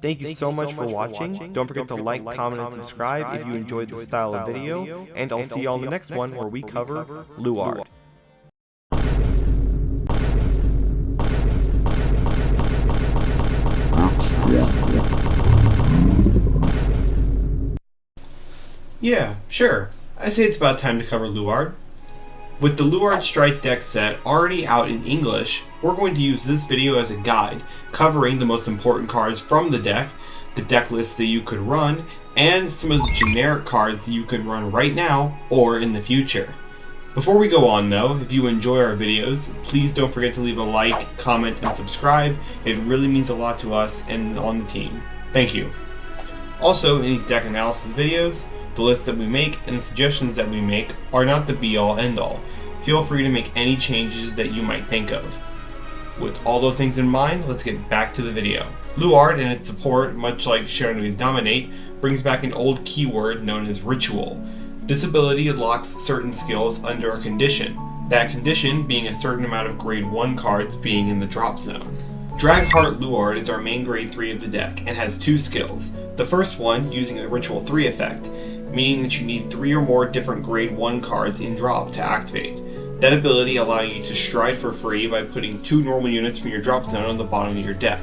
Thank you so much for watching. Don't forget to like, comment, and subscribe if you enjoyed this style of video, and I'll see you all in the next one where we cover Luard. Yeah, sure. I say it's about time to cover Luard. With the Luard Strike deck set already out in English, we're going to use this video as a guide, covering the most important cards from the deck lists that you could run, and some of the generic cards that you can run right now or in the future. Before we go on though, if you enjoy our videos, please don't forget to leave a like, comment, and subscribe. It really means a lot to us and on the team. Thank you. Also, in these deck analysis videos, the lists that we make and the suggestions that we make are not the be-all end-all. Feel free to make any changes that you might think of. With all those things in mind, let's get back to the video. Luard and its support, much like Shiranui's Dominate, brings back an old keyword known as Ritual. This ability unlocks certain skills under a condition, that condition being a certain amount of grade 1 cards being in the drop zone. Dragheart Luard is our main grade 3 of the deck and has 2 skills. The first one using the Ritual 3 effect, meaning that you need 3 or more different grade 1 cards in drop to activate. That ability allowing you to stride for free by putting 2 normal units from your drop zone on the bottom of your deck.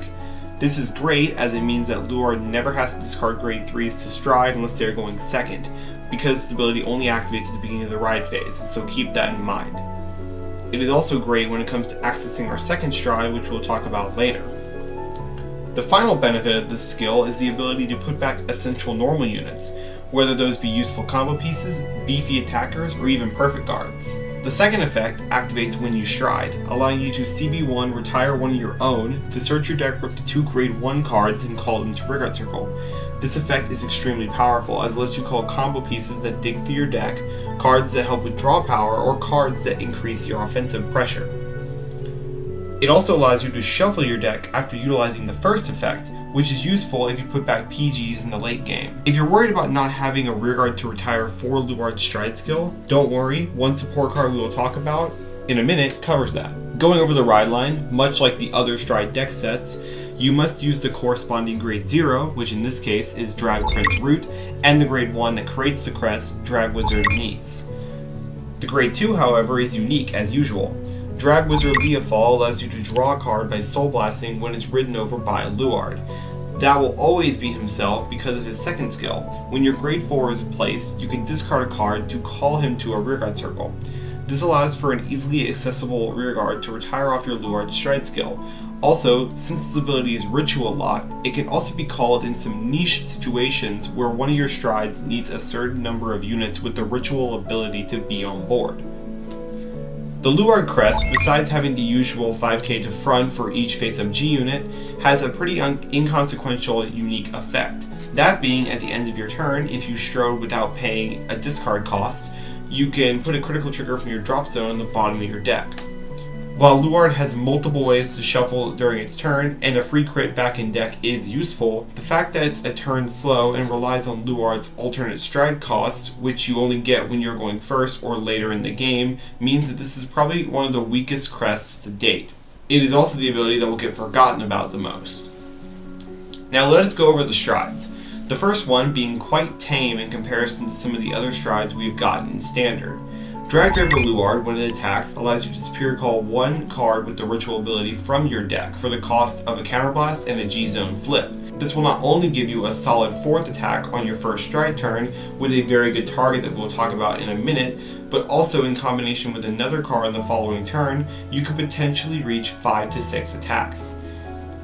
This is great as it means that Luard never has to discard grade 3s to stride unless they are going second, because this ability only activates at the beginning of the ride phase, so keep that in mind. It is also great when it comes to accessing our second stride, which we'll talk about later. The final benefit of this skill is the ability to put back essential normal units, whether those be useful combo pieces, beefy attackers, or even perfect guards. The second effect activates when you stride, allowing you to CB1 retire one of your own to search your deck for up to 2 grade 1 cards and call them to Rearguard Circle. This effect is extremely powerful as it lets you call combo pieces that dig through your deck, cards that help with draw power, or cards that increase your offensive pressure. It also allows you to shuffle your deck after utilizing the first effect, which is useful if you put back PGs in the late game. If you're worried about not having a rearguard to retire for Luard's stride skill, don't worry, one support card we will talk about in a minute covers that. Going over the ride line, much like the other stride deck sets, you must use the corresponding grade 0, which in this case is Drag Prince Root, and the grade 1 that creates the crest, Drag Wizard Knees. The grade 2, however, is unique as usual. Drag Wizard Leafall allows you to draw a card by Soul Blasting when it's ridden over by a Luard. That will always be himself because of his second skill. When your grade 4 is placed, you can discard a card to call him to a rearguard circle. This allows for an easily accessible rearguard to retire off your Luard stride skill. Also, since this ability is ritual locked, it can also be called in some niche situations where one of your strides needs a certain number of units with the ritual ability to be on board. The Luard crest, besides having the usual 5k to front for each face-up G unit, has a pretty inconsequential unique effect. That being, at the end of your turn, if you strode without paying a discard cost, you can put a critical trigger from your drop zone on the bottom of your deck. While Luard has multiple ways to shuffle during its turn, and a free crit back in deck is useful, the fact that it's a turn slow and relies on Luard's alternate stride cost, which you only get when you're going first or later in the game, means that this is probably one of the weakest crests to date. It is also the ability that will get forgotten about the most. Now let us go over the strides. The first one being quite tame in comparison to some of the other strides we've gotten in Standard. Drag Driver Luard, when it attacks, allows you to superior call 1 card with the ritual ability from your deck for the cost of a counterblast and a G-Zone flip. This will not only give you a solid 4th attack on your first stride turn with a very good target that we'll talk about in a minute, but also in combination with another card on the following turn, you could potentially reach 5 to 6 attacks.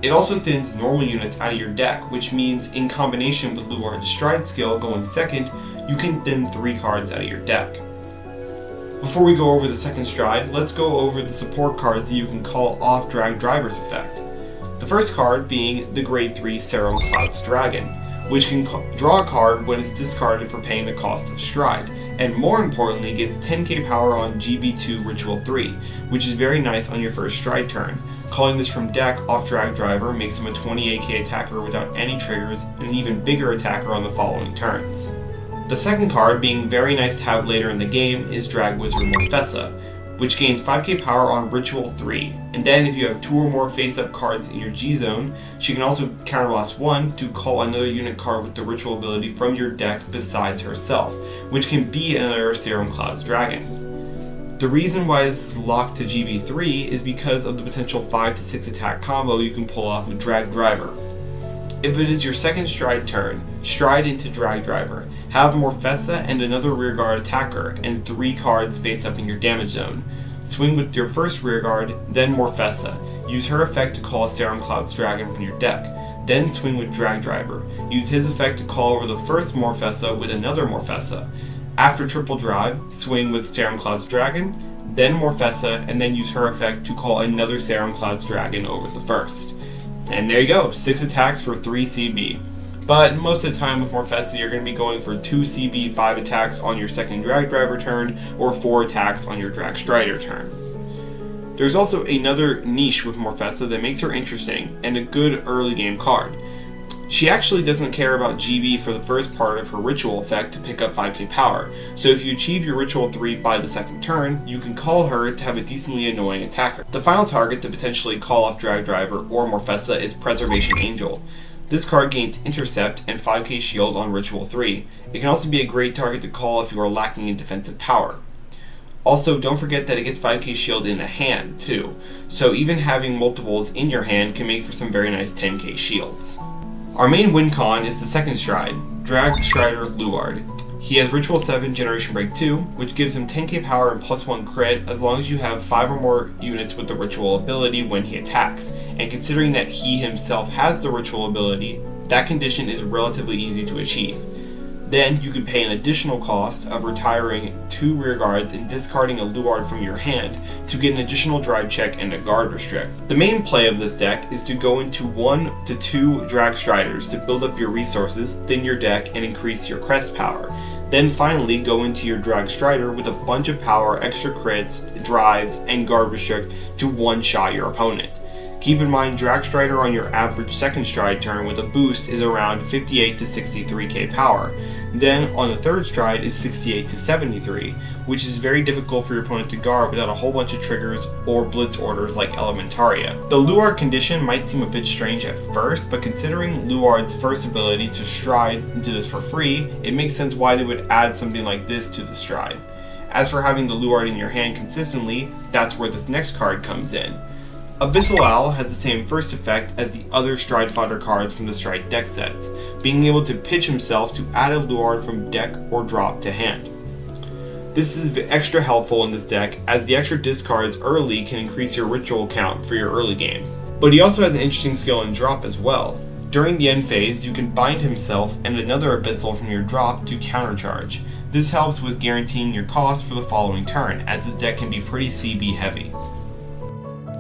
It also thins normal units out of your deck, which means in combination with Luard's stride skill going second, you can thin 3 cards out of your deck. Before we go over the second stride, let's go over the support cards that you can call off Drag Driver's effect. The first card being the grade 3 Serum Cloud's Dragon, which can draw a card when it's discarded for paying the cost of stride, and more importantly gets 10k power on GB2 Ritual 3, which is very nice on your first stride turn. Calling this from deck off Drag Driver makes him a 28k attacker without any triggers, and an even bigger attacker on the following turns. The second card, being very nice to have later in the game, is Drag Wizard Morfessa. which gains 5k power on Ritual 3. And then if you have 2 or more face-up cards in your G-Zone, she can also counterblast 1 to call another unit card with the Ritual ability from your deck besides herself, which can be another Serum Cloud's Dragon. The reason why this is locked to GB3 is because of the potential 5 to 6 attack combo you can pull off with Drag Driver. If it is your second stride turn, stride into Drag Driver, have Morfessa and another rearguard attacker, and 3 cards face up in your damage zone. Swing with your first rearguard, then Morfessa. Use her effect to call a Serum Cloud's Dragon from your deck. Then swing with Drag Driver. Use his effect to call over the first Morfessa with another Morfessa. After triple drive, swing with Serum Cloud's Dragon, then Morfessa, and then use her effect to call another Serum Cloud's Dragon over the first. And there you go, 6 attacks for 3 CB. But most of the time with Morfessa, you're going to be going for 2 CB, 5 attacks on your second Drag Driver turn, or 4 attacks on your Drag Strider turn. There's also another niche with Morfessa that makes her interesting, and a good early game card. She actually doesn't care about GB for the first part of her Ritual effect to pick up 5k power, so if you achieve your Ritual 3 by the second turn, you can call her to have a decently annoying attacker. The final target to potentially call off Drag Driver or Morfessa is Preservation Angel. This card gains Intercept and 5k shield on Ritual 3. It can also be a great target to call if you are lacking in defensive power. Also, don't forget that it gets 5k shield in a hand too, so even having multiples in your hand can make for some very nice 10k shields. Our main win con is the second stride, Drag Strider Luard. He has Ritual 7 Generation Break 2, which gives him 10k power and +1 crit as long as you have 5 or more units with the Ritual ability when he attacks, and considering that he himself has the Ritual ability, that condition is relatively easy to achieve. Then you can pay an additional cost of retiring 2 rearguards and discarding a Luard from your hand to get an additional drive check and a guard restrict. The main play of this deck is to go into 1 to 2 Drag Striders to build up your resources, thin your deck, and increase your crest power. Then finally go into your Drag Strider with a bunch of power, extra crits, drives, and guard restrict to one-shot your opponent. Keep in mind, Drag Strider on your average second stride turn with a boost is around 58 to 63k power. Then on the third stride is 68 to 73, which is very difficult for your opponent to guard without a whole bunch of triggers or blitz orders like Elementaria. The Luard condition might seem a bit strange at first, but considering Luard's first ability to stride into this for free, it makes sense why they would add something like this to the stride. As for having the Luard in your hand consistently, that's where this next card comes in. Abyssal Owl has the same first effect as the other Stride Fodder cards from the Stride deck sets, being able to pitch himself to add a Luard from deck or drop to hand. This is extra helpful in this deck as the extra discards early can increase your ritual count for your early game. But he also has an interesting skill in drop as well. During the end phase, you can bind himself and another Abyssal from your drop to countercharge. This helps with guaranteeing your cost for the following turn, as this deck can be pretty CB heavy.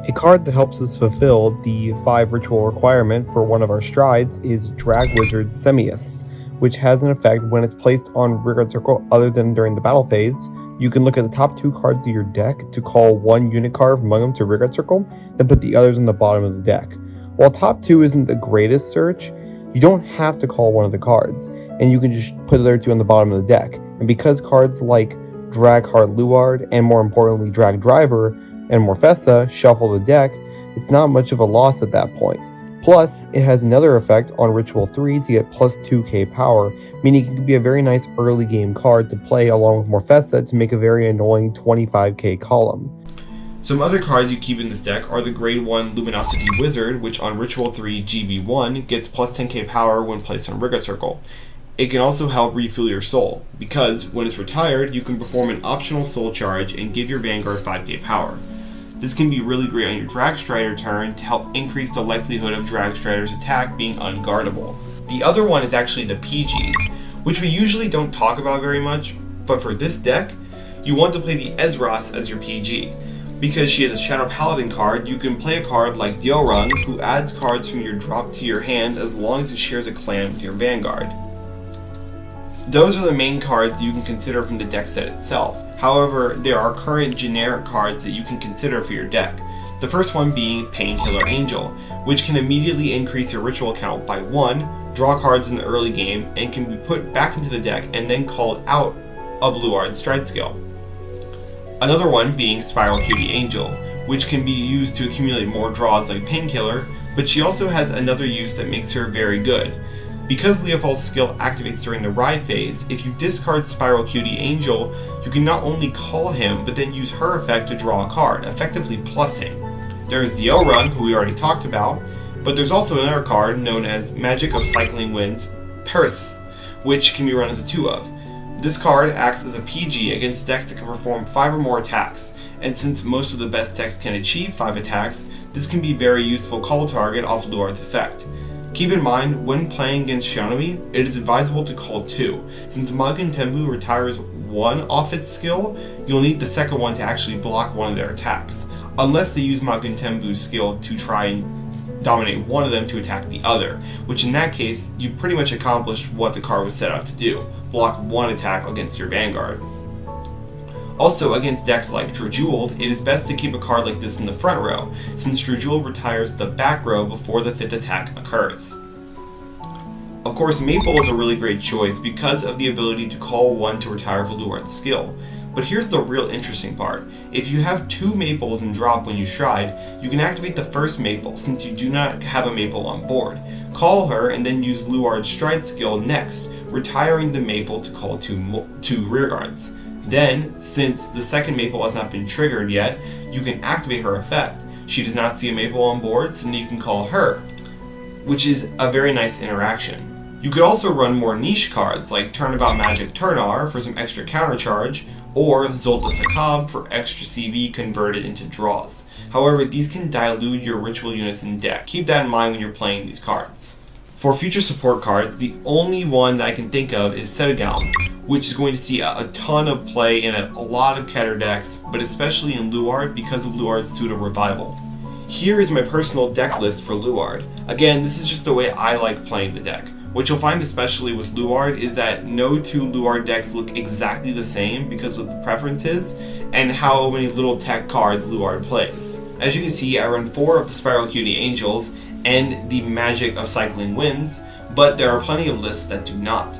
A card that helps us fulfill the 5 ritual requirement for one of our strides is Drag Wizard Semius, which has an effect when it's placed on rearguard circle other than during the battle phase. You can look at the top 2 cards of your deck to call one unit card among them to rearguard circle, then put the others in the bottom of the deck. While top 2 isn't the greatest search, you don't have to call one of the cards, and you can just put the other 2 on the bottom of the deck. And because cards like Drag Heart Luard, and more importantly Drag Driver, and Morfessa shuffle the deck, it's not much of a loss at that point. Plus, it has another effect on Ritual 3 to get plus 2k power, meaning it can be a very nice early game card to play along with Morfessa to make a very annoying 25k column. Some other cards you keep in this deck are the Grade 1 Luminosity Wizard, which on Ritual 3 GB1 gets plus 10k power when placed on Rearguard Circle. It can also help refuel your soul, because when it's retired, you can perform an optional soul charge and give your Vanguard 5k power. This can be really great on your Drag Strider turn to help increase the likelihood of Drag Strider's attack being unguardable. The other one is actually the PGs, which we usually don't talk about very much, but for this deck, you want to play the Ezras as your PG. Because she has a Shadow Paladin card, you can play a card like Diorung, who adds cards from your drop to your hand as long as it shares a clan with your Vanguard. Those are the main cards you can consider from the deck set itself. However, there are current generic cards that you can consider for your deck. The first one being Painkiller Angel, which can immediately increase your ritual count by 1, draw cards in the early game, and can be put back into the deck and then called out of Luard's Stride skill. Another one being Spiral Cutie Angel, which can be used to accumulate more draws like Painkiller, but she also has another use that makes her very good. Because Leofal's skill activates during the ride phase, if you discard Spiral Cutie Angel, you can not only call him, but then use her effect to draw a card, effectively plussing. There's the Run, who we already talked about, but there's also another card known as Magic of Cycling Winds, Paris, which can be run as a 2-of. This card acts as a PG against decks that can perform 5 or more attacks, and since most of the best decks can achieve 5 attacks, this can be a very useful call target off Luard's effect. Keep in mind, when playing against Shiranui, it is advisable to call 2. Since Mugen Tenbu retires 1 off its skill, you'll need the second one to actually block one of their attacks, unless they use Mugen Tenbu's skill to try and dominate one of them to attack the other, which in that case, you pretty much accomplished what the card was set out to do, block 1 attack against your Vanguard. Also, against decks like Drajuled, it is best to keep a card like this in the front row, since Drajuled retires the back row before the 5th attack occurs. Of course, Maple is a really great choice because of the ability to call 1 to retire for Luard's skill. But here's the real interesting part. If you have 2 Maples in drop when you Stride, you can activate the first Maple since you do not have a Maple on board. Call her and then use Luard's Stride skill next, retiring the Maple to call 2 rearguards. Then, since the second Maple has not been triggered yet, you can activate her effect. She does not see a Maple on board, so then you can call her, which is a very nice interaction. You could also run more niche cards like Turnabout Magic Turnar for some extra counter charge, or Zolta Sakab for extra CV converted into draws. However, these can dilute your ritual units in deck. Keep that in mind when you're playing these cards. For future support cards, the only one that I can think of is Sedagalm, which is going to see a ton of play in a lot of Keter decks, but especially in Luard because of Luard's pseudo revival. Here is my personal deck list for Luard. Again, this is just the way I like playing the deck. What you'll find especially with Luard is that no 2 Luard decks look exactly the same because of the preferences and how many little tech cards Luard plays. As you can see, I run 4 of the Spiral Cutie Angels and the Magic of Cycling Winds, but there are plenty of lists that do not.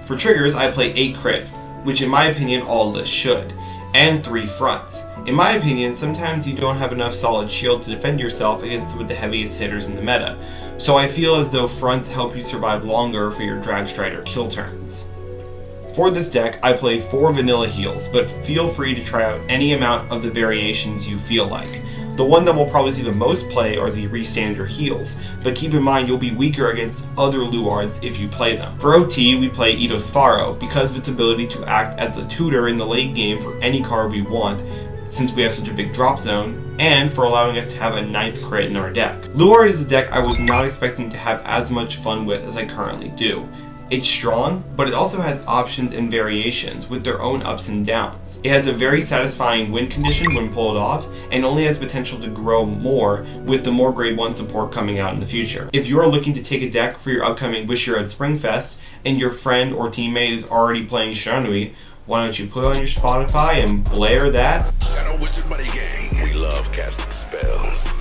For triggers, I play 8 crit, which in my opinion all lists should, and 3 fronts. In my opinion, sometimes you don't have enough solid shield to defend yourself against some of the heaviest hitters in the meta, so I feel as though fronts help you survive longer for your drag stride or kill turns. For this deck, I play 4 vanilla heals, but feel free to try out any amount of the variations you feel like. The one that will probably see the most play are the restand your heals, but keep in mind you'll be weaker against other Luards if you play them. For OT, we play Ito's Faro because of its ability to act as a tutor in the late game for any card we want, since we have such a big drop zone, and for allowing us to have a 9th crit in our deck. Luard is a deck I was not expecting to have as much fun with as I currently do. It's strong, but it also has options and variations with their own ups and downs. It has a very satisfying win condition when pulled off, and only has potential to grow more with the more grade 1 support coming out in the future. If you are looking to take a deck for your upcoming Wish You Had Springfest, and your friend or teammate is already playing Shiranui, why don't you put on your Spotify and blare that? Shadow Wizard Money Gang. We love casting spells.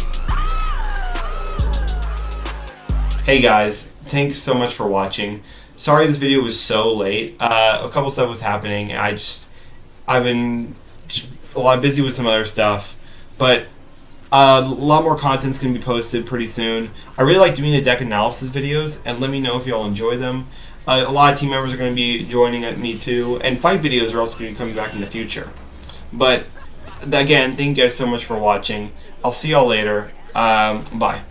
Hey guys, thanks so much for watching. Sorry this video was so late. A couple stuff was happening. I've been a lot busy with some other stuff, but a lot more content's gonna be posted pretty soon. I really like doing the deck analysis videos, and let me know if y'all enjoy them. A lot of team members are going to be joining me too, and fight videos are also going to be coming back in the future. But again, thank you guys so much for watching. I'll see y'all later. Bye.